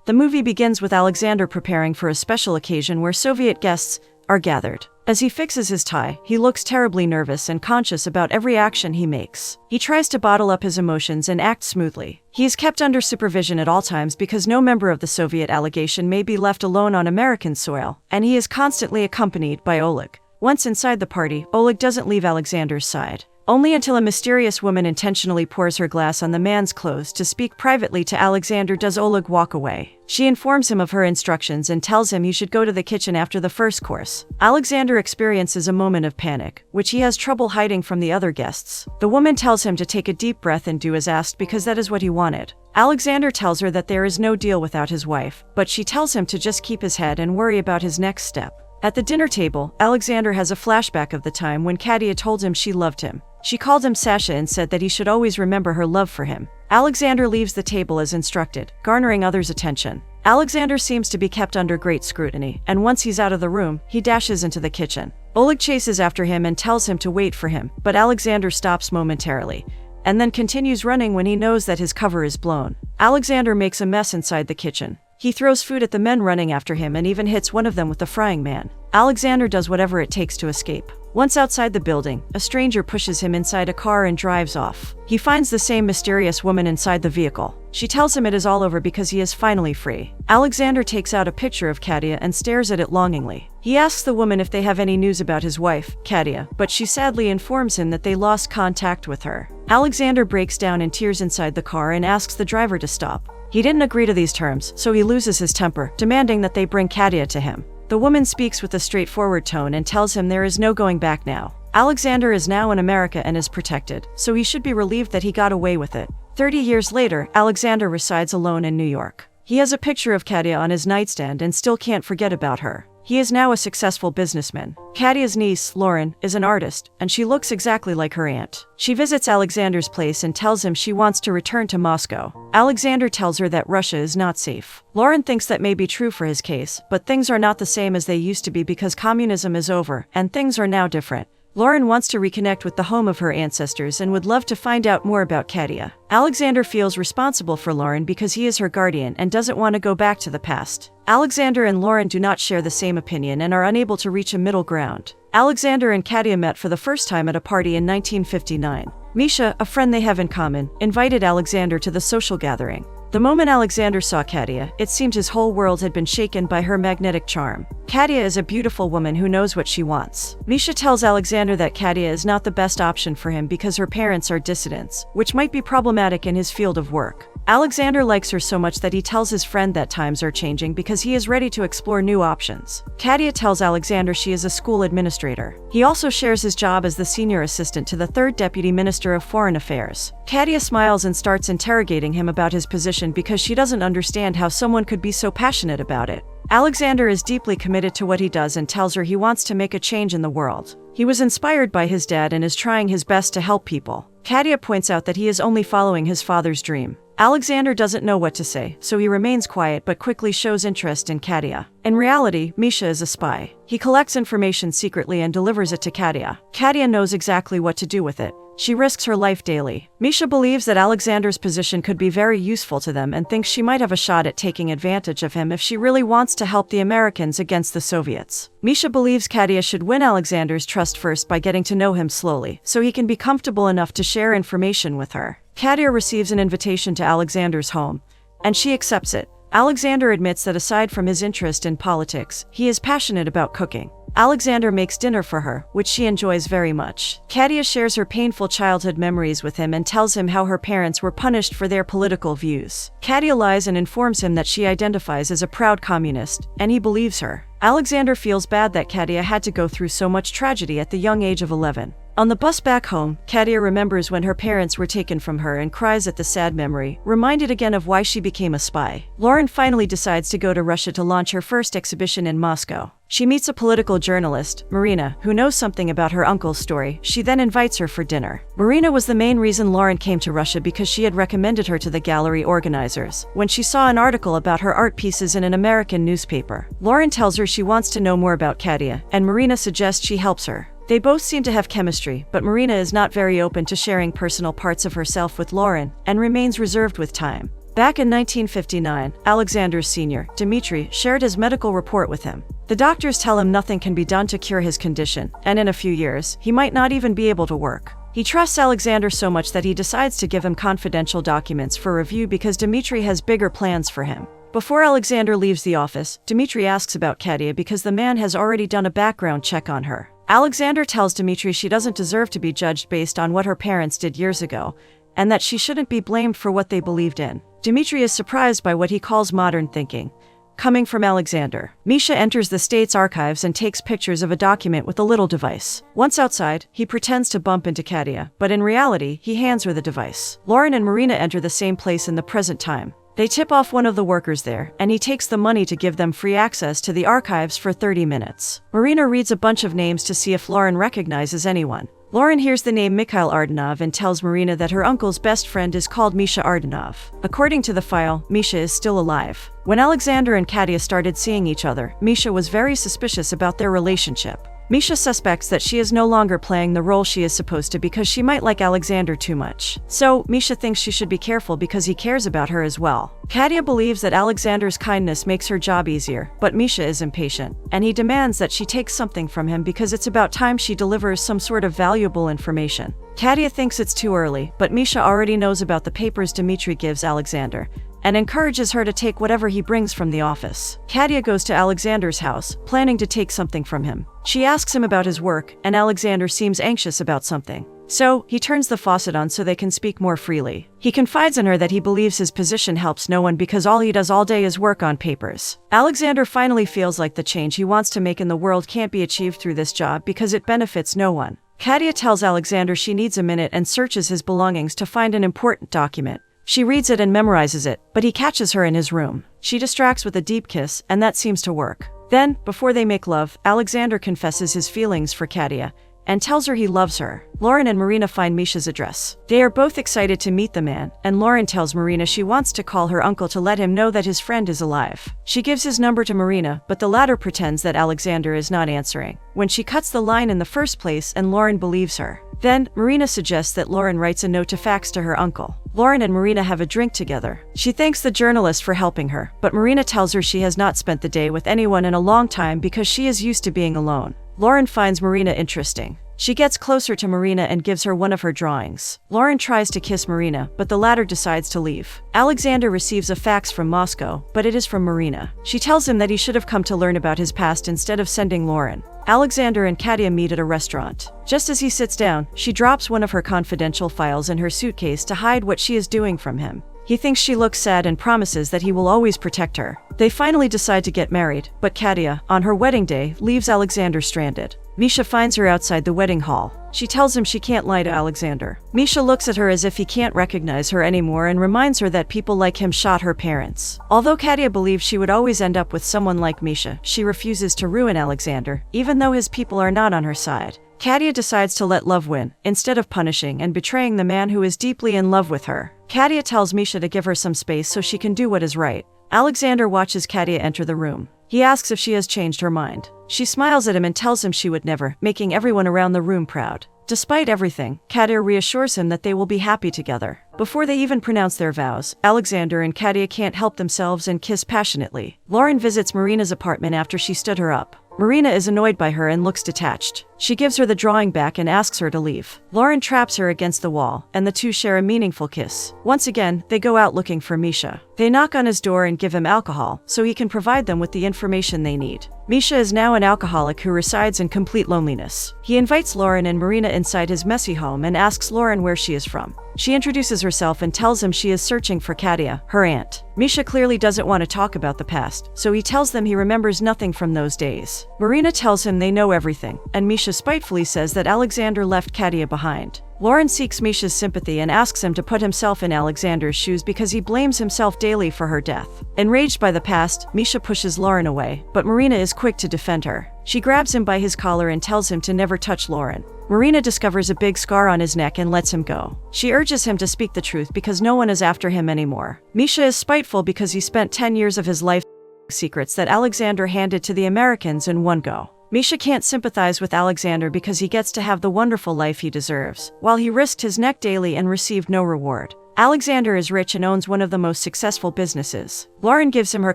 The movie begins with Alexander preparing for a special occasion where Soviet guests are gathered. As he fixes his tie, he looks terribly nervous and conscious about every action he makes. He tries to bottle up his emotions and act smoothly. He is kept under supervision at all times because no member of the Soviet delegation may be left alone on American soil, and he is constantly accompanied by Oleg. Once inside the party, Oleg doesn't leave Alexander's side. Only until a mysterious woman intentionally pours her glass on the man's clothes to speak privately to Alexander does Oleg walk away. She informs him of her instructions and tells him he should go to the kitchen after the first course. Alexander experiences a moment of panic, which he has trouble hiding from the other guests. The woman tells him to take a deep breath and do as asked because that is what he wanted. Alexander tells her that there is no deal without his wife, but she tells him to just keep his head and worry about his next step. At the dinner table, Alexander has a flashback of the time when Katia told him she loved him. She called him Sasha and said that he should always remember her love for him. Alexander leaves the table as instructed, garnering others' attention. Alexander seems to be kept under great scrutiny, and once he's out of the room, he dashes into the kitchen. Oleg chases after him and tells him to wait for him, but Alexander stops momentarily, and then continues running when he knows that his cover is blown. Alexander makes a mess inside the kitchen. He throws food at the men running after him and even hits one of them with the frying pan. Alexander does whatever it takes to escape. Once outside the building, a stranger pushes him inside a car and drives off. He finds the same mysterious woman inside the vehicle. She tells him it is all over because he is finally free. Alexander takes out a picture of Katia and stares at it longingly. He asks the woman if they have any news about his wife, Katia, but she sadly informs him that they lost contact with her. Alexander breaks down in tears inside the car and asks the driver to stop. He didn't agree to these terms, so he loses his temper, demanding that they bring Katia to him. The woman speaks with a straightforward tone and tells him there is no going back now. Alexander is now in America and is protected, so he should be relieved that he got away with it. 30 years later, Alexander resides alone in New York. He has a picture of Katia on his nightstand and still can't forget about her. He is now a successful businessman. Katia's niece, Lauren, is an artist, and she looks exactly like her aunt. She visits Alexander's place and tells him she wants to return to Moscow. Alexander tells her that Russia is not safe. Lauren thinks that may be true for his case, but things are not the same as they used to be because communism is over, and things are now different. Lauren wants to reconnect with the home of her ancestors and would love to find out more about Katia. Alexander feels responsible for Lauren because he is her guardian and doesn't want to go back to the past. Alexander and Lauren do not share the same opinion and are unable to reach a middle ground. Alexander and Katia met for the first time at a party in 1959. Misha, a friend they have in common, invited Alexander to the social gathering. The moment Alexander saw Katia, it seemed his whole world had been shaken by her magnetic charm. Katia is a beautiful woman who knows what she wants. Misha tells Alexander that Katia is not the best option for him because her parents are dissidents, which might be problematic in his field of work. Alexander likes her so much that he tells his friend that times are changing because he is ready to explore new options. Katia tells Alexander she is a school administrator. He also shares his job as the senior assistant to the 3rd Deputy Minister of Foreign Affairs. Katia smiles and starts interrogating him about his position because she doesn't understand how someone could be so passionate about it. Alexander is deeply committed to what he does and tells her he wants to make a change in the world. He was inspired by his dad and is trying his best to help people. Katia points out that he is only following his father's dream. Alexander doesn't know what to say, so he remains quiet but quickly shows interest in Katia. In reality, Misha is a spy. He collects information secretly and delivers it to Katia. Katia knows exactly what to do with it. She risks her life daily. Misha believes that Alexander's position could be very useful to them and thinks she might have a shot at taking advantage of him if she really wants to help the Americans against the Soviets. Misha believes Katia should win Alexander's trust first by getting to know him slowly, so he can be comfortable enough to share information with her. Katia receives an invitation to Alexander's home, and she accepts it. Alexander admits that aside from his interest in politics, he is passionate about cooking. Alexander makes dinner for her, which she enjoys very much. Katia shares her painful childhood memories with him and tells him how her parents were punished for their political views. Katia lies and informs him that she identifies as a proud communist, and he believes her. Alexander feels bad that Katia had to go through so much tragedy at the young age of 11. On the bus back home, Katia remembers when her parents were taken from her and cries at the sad memory, reminded again of why she became a spy. Lauren finally decides to go to Russia to launch her first exhibition in Moscow. She meets a political journalist, Marina, who knows something about her uncle's story. She then invites her for dinner. Marina was the main reason Lauren came to Russia because she had recommended her to the gallery organizers when she saw an article about her art pieces in an American newspaper. Lauren tells her she wants to know more about Katia, and Marina suggests she helps her. They both seem to have chemistry, but Marina is not very open to sharing personal parts of herself with Lauren and remains reserved with time. Back in 1959, Alexander's senior, Dmitri, shared his medical report with him. The doctors tell him nothing can be done to cure his condition, and in a few years, he might not even be able to work. He trusts Alexander so much that he decides to give him confidential documents for review because Dmitri has bigger plans for him. Before Alexander leaves the office, Dmitri asks about Katia because the man has already done a background check on her. Alexander tells Dmitri she doesn't deserve to be judged based on what her parents did years ago, and that she shouldn't be blamed for what they believed in. Dmitri is surprised by what he calls modern thinking, coming from Alexander. Misha enters the state's archives and takes pictures of a document with a little device. Once outside, he pretends to bump into Katia, but in reality, he hands her the device. Lauren and Marina enter the same place in the present time. They tip off one of the workers there, and he takes the money to give them free access to the archives for 30 minutes. Marina reads a bunch of names to see if Lauren recognizes anyone. Lauren hears the name Mikhail Ardanov and tells Marina that her uncle's best friend is called Misha Ardanov. According to the file, Misha is still alive. When Alexander and Katia started seeing each other, Misha was very suspicious about their relationship. Misha suspects that she is no longer playing the role she is supposed to because she might like Alexander too much. So, Misha thinks she should be careful because he cares about her as well. Katia believes that Alexander's kindness makes her job easier, but Misha is impatient, and he demands that she take something from him because it's about time she delivers some sort of valuable information. Katia thinks it's too early, but Misha already knows about the papers Dmitri gives Alexander, and encourages her to take whatever he brings from the office. Katia goes to Alexander's house, planning to take something from him. She asks him about his work, and Alexander seems anxious about something. So, he turns the faucet on so they can speak more freely. He confides in her that he believes his position helps no one because all he does all day is work on papers. Alexander finally feels like the change he wants to make in the world can't be achieved through this job because it benefits no one. Katia tells Alexander she needs a minute and searches his belongings to find an important document. She reads it and memorizes it, but he catches her in his room. She distracts with a deep kiss, and that seems to work. Then, before they make love, Alexander confesses his feelings for Katia and tells her he loves her. Lauren and Marina find Misha's address. They are both excited to meet the man, and Lauren tells Marina she wants to call her uncle to let him know that his friend is alive. She gives his number to Marina, but the latter pretends that Alexander is not answering, when she cuts the line in the first place and Lauren believes her. Then, Marina suggests that Lauren writes a note to fax to her uncle. Lauren and Marina have a drink together. She thanks the journalist for helping her, but Marina tells her she has not spent the day with anyone in a long time because she is used to being alone. Lauren finds Marina interesting. She gets closer to Marina and gives her one of her drawings. Lauren tries to kiss Marina, but the latter decides to leave. Alexander receives a fax from Moscow, but it is from Marina. She tells him that he should have come to learn about his past instead of sending Lauren. Alexander and Katia meet at a restaurant. Just as he sits down, she drops one of her confidential files in her suitcase to hide what she is doing from him. He thinks she looks sad and promises that he will always protect her. They finally decide to get married, but Katia, on her wedding day, leaves Alexander stranded. Misha finds her outside the wedding hall. She tells him she can't lie to Alexander. Misha looks at her as if he can't recognize her anymore and reminds her that people like him shot her parents. Although Katia believes she would always end up with someone like Misha, she refuses to ruin Alexander, even though his people are not on her side. Katia decides to let love win, instead of punishing and betraying the man who is deeply in love with her. Katia tells Misha to give her some space so she can do what is right. Alexander watches Katia enter the room. He asks if she has changed her mind. She smiles at him and tells him she would never, making everyone around the room proud. Despite everything, Katia reassures him that they will be happy together. Before they even pronounce their vows, Alexander and Katia can't help themselves and kiss passionately. Lauren visits Marina's apartment after she stood her up. Marina is annoyed by her and looks detached. She gives her the drawing back and asks her to leave. Lauren traps her against the wall, and the two share a meaningful kiss. Once again, they go out looking for Misha. They knock on his door and give him alcohol, so he can provide them with the information they need. Misha is now an alcoholic who resides in complete loneliness. He invites Lauren and Marina inside his messy home and asks Lauren where she is from. She introduces herself and tells him she is searching for Katia, her aunt. Misha clearly doesn't want to talk about the past, so he tells them he remembers nothing from those days. Marina tells him they know everything, and Misha spitefully says that Alexander left Katia behind. Lauren seeks Misha's sympathy and asks him to put himself in Alexander's shoes because he blames himself daily for her death. Enraged by the past, Misha pushes Lauren away, but Marina is quick to defend her. She grabs him by his collar and tells him to never touch Lauren. Marina discovers a big scar on his neck and lets him go. She urges him to speak the truth because no one is after him anymore. Misha is spiteful because he spent 10 years of his life secrets that Alexander handed to the Americans in one go. Misha can't sympathize with Alexander because he gets to have the wonderful life he deserves, while he risked his neck daily and received no reward. Alexander is rich and owns one of the most successful businesses. Lauren gives him her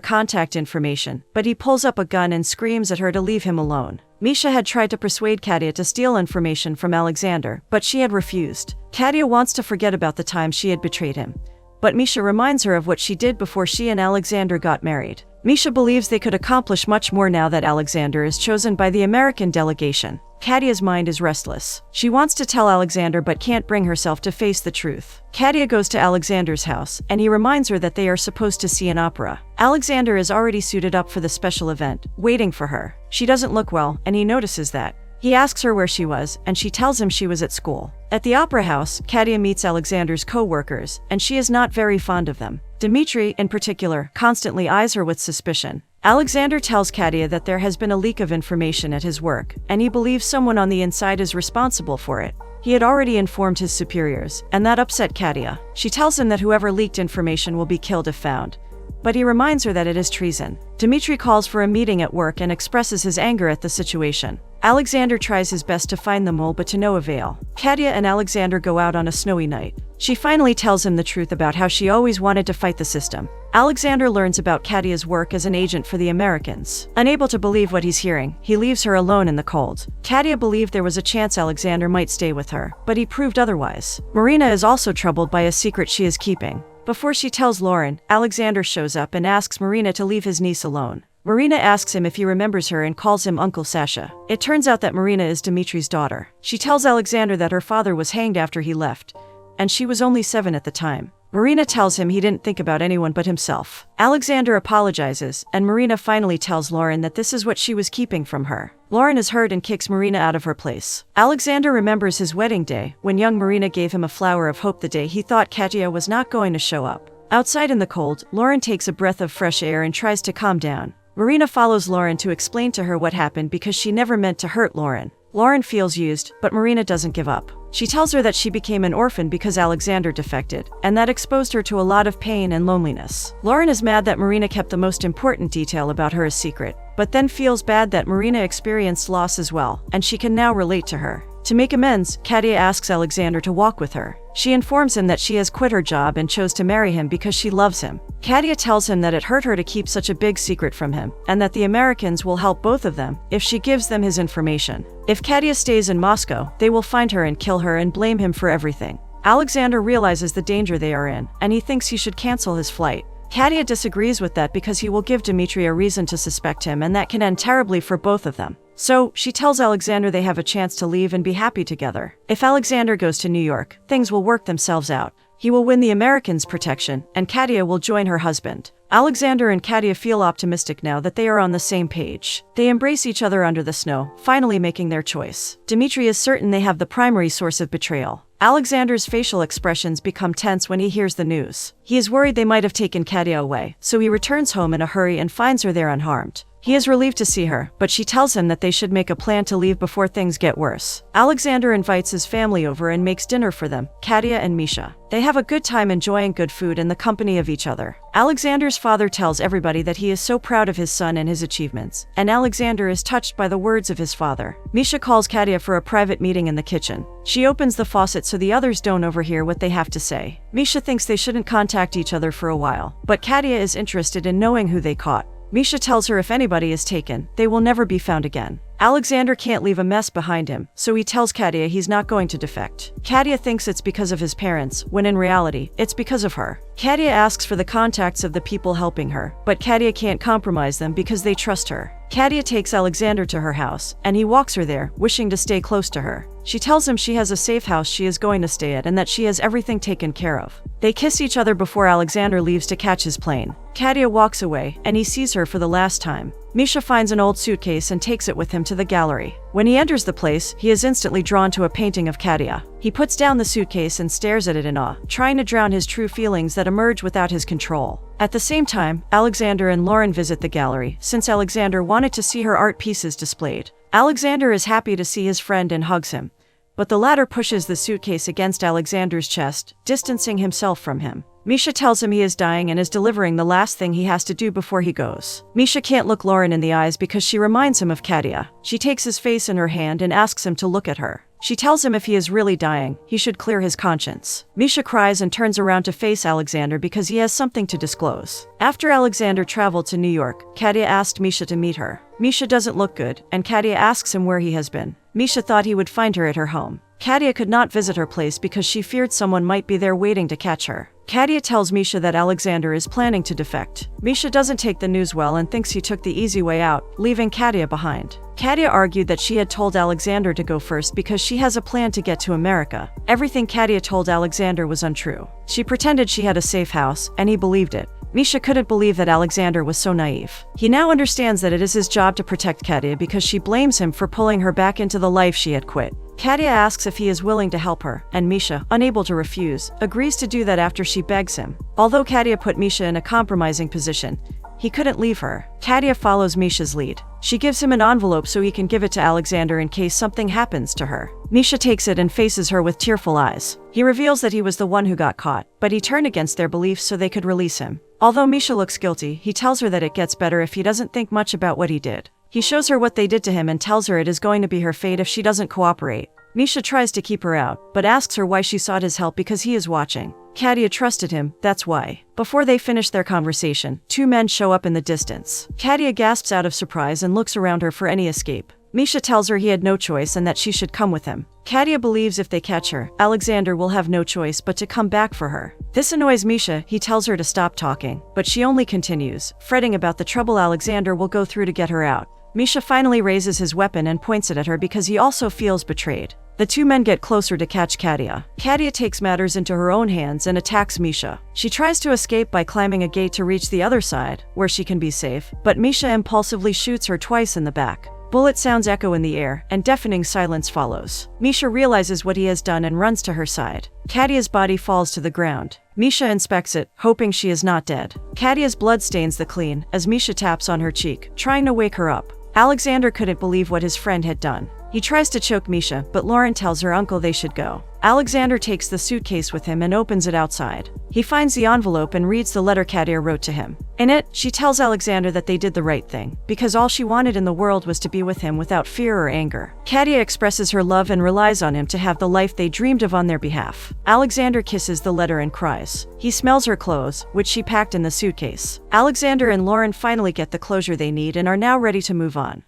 contact information, but he pulls up a gun and screams at her to leave him alone. Misha had tried to persuade Katia to steal information from Alexander, but she had refused. Katia wants to forget about the time she had betrayed him, but Misha reminds her of what she did before she and Alexander got married. Misha believes they could accomplish much more now that Alexander is chosen by the American delegation. Katia's mind is restless. She wants to tell Alexander but can't bring herself to face the truth. Katia goes to Alexander's house, and he reminds her that they are supposed to see an opera. Alexander is already suited up for the special event, waiting for her. She doesn't look well, and he notices that. He asks her where she was, and she tells him she was at school. At the opera house, Katia meets Alexander's co-workers, and she is not very fond of them. Dmitry, in particular, constantly eyes her with suspicion. Alexander tells Katia that there has been a leak of information at his work, and he believes someone on the inside is responsible for it. He had already informed his superiors, and that upset Katia. She tells him that whoever leaked information will be killed if found, but he reminds her that it is treason. Dmitry calls for a meeting at work and expresses his anger at the situation. Alexander tries his best to find the mole, but to no avail. Katia and Alexander go out on a snowy night. She finally tells him the truth about how she always wanted to fight the system. Alexander learns about Katia's work as an agent for the Americans. Unable to believe what he's hearing, he leaves her alone in the cold. Katia believed there was a chance Alexander might stay with her, but he proved otherwise. Marina is also troubled by a secret she is keeping. Before she tells Lauren, Alexander shows up and asks Marina to leave his niece alone. Marina asks him if he remembers her and calls him Uncle Sasha. It turns out that Marina is Dmitry's daughter. She tells Alexander that her father was hanged after he left, and she was only 7 at the time. Marina tells him he didn't think about anyone but himself. Alexander apologizes, and Marina finally tells Lauren that this is what she was keeping from her. Lauren is hurt and kicks Marina out of her place. Alexander remembers his wedding day, when young Marina gave him a flower of hope the day he thought Katia was not going to show up. Outside in the cold, Lauren takes a breath of fresh air and tries to calm down. Marina follows Lauren to explain to her what happened because she never meant to hurt Lauren. Lauren feels used, but Marina doesn't give up. She tells her that she became an orphan because Alexander defected, and that exposed her to a lot of pain and loneliness. Lauren is mad that Marina kept the most important detail about her a secret, but then feels bad that Marina experienced loss as well, and she can now relate to her. To make amends, Katia asks Alexander to walk with her. She informs him that she has quit her job and chose to marry him because she loves him. Katia tells him that it hurt her to keep such a big secret from him, and that the Americans will help both of them if she gives them his information. If Katia stays in Moscow, they will find her and kill her and blame him for everything. Alexander realizes the danger they are in, and he thinks he should cancel his flight. Katia disagrees with that because he will give Dmitry a reason to suspect him, and that can end terribly for both of them. So, she tells Alexander they have a chance to leave and be happy together. If Alexander goes to New York, things will work themselves out. He will win the Americans' protection, and Katia will join her husband. Alexander and Katia feel optimistic now that they are on the same page. They embrace each other under the snow, finally making their choice. Dmitry is certain they have the primary source of betrayal. Alexander's facial expressions become tense when he hears the news. He is worried they might have taken Katia away, so he returns home in a hurry and finds her there unharmed. He is relieved to see her, but she tells him that they should make a plan to leave before things get worse. Alexander invites his family over and makes dinner for them, Katia and Misha. They have a good time enjoying good food in the company of each other. Alexander's father tells everybody that he is so proud of his son and his achievements, and Alexander is touched by the words of his father. Misha calls Katia for a private meeting in the kitchen. She opens the faucet so the others don't overhear what they have to say. Misha thinks they shouldn't contact each other for a while, but Katia is interested in knowing who they caught. Misha tells her if anybody is taken, they will never be found again. Alexander can't leave a mess behind him, so he tells Katia he's not going to defect. Katia thinks it's because of his parents, when in reality, it's because of her. Katia asks for the contacts of the people helping her, but Katia can't compromise them because they trust her. Katia takes Alexander to her house, and he walks her there, wishing to stay close to her. She tells him she has a safe house she is going to stay at and that she has everything taken care of. They kiss each other before Alexander leaves to catch his plane. Katia walks away, and he sees her for the last time. Misha finds an old suitcase and takes it with him to the gallery. When he enters the place, he is instantly drawn to a painting of Katia. He puts down the suitcase and stares at it in awe, trying to drown his true feelings that emerge without his control. At the same time, Alexander and Lauren visit the gallery, since Alexander wanted to see her art pieces displayed. Alexander is happy to see his friend and hugs him, but the latter pushes the suitcase against Alexander's chest, distancing himself from him. Misha tells him he is dying and is delivering the last thing he has to do before he goes. Misha can't look Lauren in the eyes because she reminds him of Katia. She takes his face in her hand and asks him to look at her. She tells him if he is really dying, he should clear his conscience. Misha cries and turns around to face Alexander because he has something to disclose. After Alexander traveled to New York, Katya asked Misha to meet her. Misha doesn't look good, and Katya asks him where he has been. Misha thought he would find her at her home. Katya could not visit her place because she feared someone might be there waiting to catch her. Katya tells Misha that Alexander is planning to defect. Misha doesn't take the news well and thinks he took the easy way out, leaving Katya behind. Katya argued that she had told Alexander to go first because she has a plan to get to America. Everything Katya told Alexander was untrue. She pretended she had a safe house, and he believed it. Misha couldn't believe that Alexander was so naive. He now understands that it is his job to protect Katya because she blames him for pulling her back into the life she had quit. Katya asks if he is willing to help her, and Misha, unable to refuse, agrees to do that after she begs him. Although Katya put Misha in a compromising position, he couldn't leave her. Katya follows Misha's lead. She gives him an envelope so he can give it to Alexander in case something happens to her. Misha takes it and faces her with tearful eyes. He reveals that he was the one who got caught, but he turned against their beliefs so they could release him. Although Misha looks guilty, he tells her that it gets better if he doesn't think much about what he did. He shows her what they did to him and tells her it is going to be her fate if she doesn't cooperate. Misha tries to keep her out, but asks her why she sought his help because he is watching. Katya trusted him, that's why. Before they finish their conversation, two men show up in the distance. Katya gasps out of surprise and looks around her for any escape. Misha tells her he had no choice and that she should come with him. Katya believes if they catch her, Alexander will have no choice but to come back for her. This annoys Misha. He tells her to stop talking, but she only continues, fretting about the trouble Alexander will go through to get her out. Misha finally raises his weapon and points it at her because he also feels betrayed. The two men get closer to catch Katya. Katya takes matters into her own hands and attacks Misha. She tries to escape by climbing a gate to reach the other side, where she can be safe, but Misha impulsively shoots her twice in the back. Bullet sounds echo in the air, and deafening silence follows. Misha realizes what he has done and runs to her side. Katya's body falls to the ground. Misha inspects it, hoping she is not dead. Katya's blood stains the clean, as Misha taps on her cheek, trying to wake her up. Alexander couldn't believe what his friend had done. He tries to choke Misha, but Lauren tells her uncle they should go. Alexander takes the suitcase with him and opens it outside. He finds the envelope and reads the letter Katya wrote to him. In it, she tells Alexander that they did the right thing, because all she wanted in the world was to be with him without fear or anger. Katya expresses her love and relies on him to have the life they dreamed of on their behalf. Alexander kisses the letter and cries. He smells her clothes, which she packed in the suitcase. Alexander and Lauren finally get the closure they need and are now ready to move on.